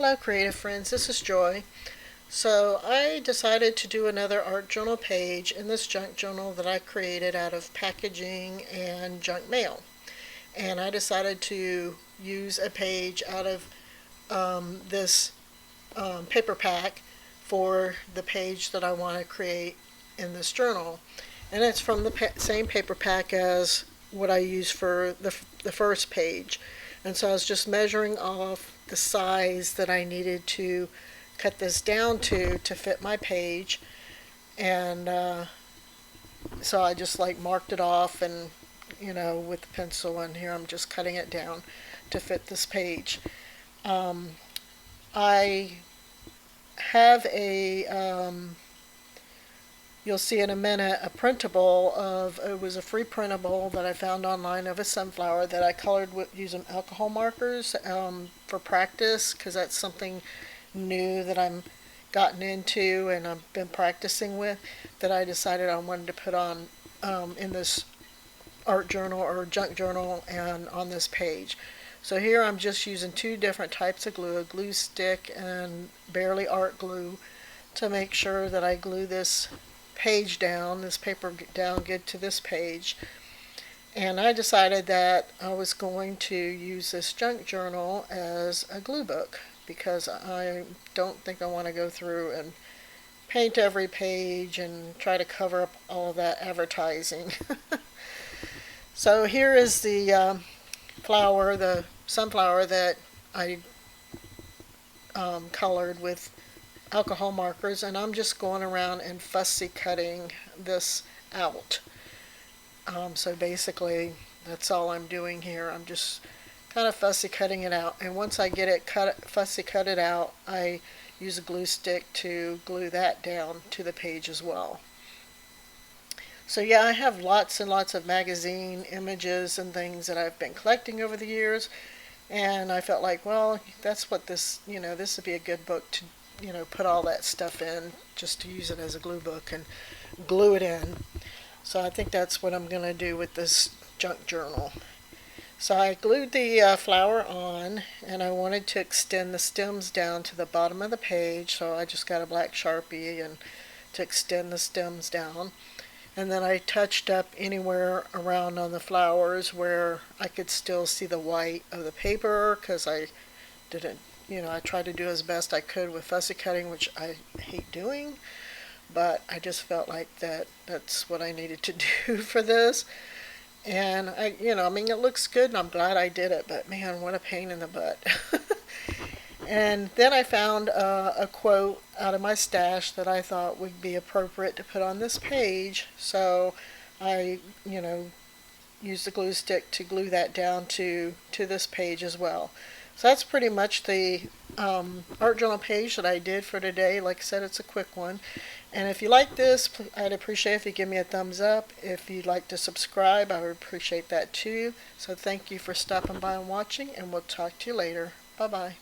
Hello creative friends, this is Joy. So I decided to do another art journal page in this junk journal that I created out of packaging and junk mail. And I decided to use a page out of this paper pack for the page that I want to create in this journal. And it's from the same paper pack as what I use for the first page. And so I was just measuring off the size that I needed to cut this down to fit my page. And so I just like marked it off and with the pencil, and here I'm just cutting it down to fit this page. I have you'll see in a minute, a printable it was a free printable that I found online of a sunflower that I colored with using alcohol markers for practice, because that's something new that I'm gotten into and I've been practicing with, that I decided I wanted to put on in this art journal or junk journal and on this page. So here I'm just using two different types of glue, a glue stick and Bearly Art glue, to make sure that I glue this page down, this paper down good to this page. And I decided that I was going to use this junk journal as a glue book, because I don't think I want to go through and paint every page and try to cover up all of that advertising. So here is the flower, the sunflower that I colored with alcohol markers, and I'm just going around and fussy cutting this out. So basically that's all I'm doing here. I'm just kind of fussy cutting it out, and once I get it fussy cut it out, I use a glue stick to glue that down to the page as well. So yeah, I have lots and lots of magazine images and things that I've been collecting over the years, and I felt like, well, that's what this would be a good book to put all that stuff in, just to use it as a glue book and glue it in. So I think that's what I'm going to do with this junk journal. So I glued the flower on, and I wanted to extend the stems down to the bottom of the page, so I just got a black Sharpie and to extend the stems down. And then I touched up anywhere around on the flowers where I could still see the white of the paper, because I didn't, I tried to do as best I could with fussy cutting, which I hate doing, but I just felt like that's what I needed to do for this. And I mean, it looks good and I'm glad I did it, but man, what a pain in the butt. And then I found a quote out of my stash that I thought would be appropriate to put on this page. So I, used the glue stick to glue that down to this page as well. So that's pretty much the art journal page that I did for today. Like I said, it's a quick one. And if you like this, I'd appreciate if you give me a thumbs up. If you'd like to subscribe, I would appreciate that too. So thank you for stopping by and watching, and we'll talk to you later. Bye-bye.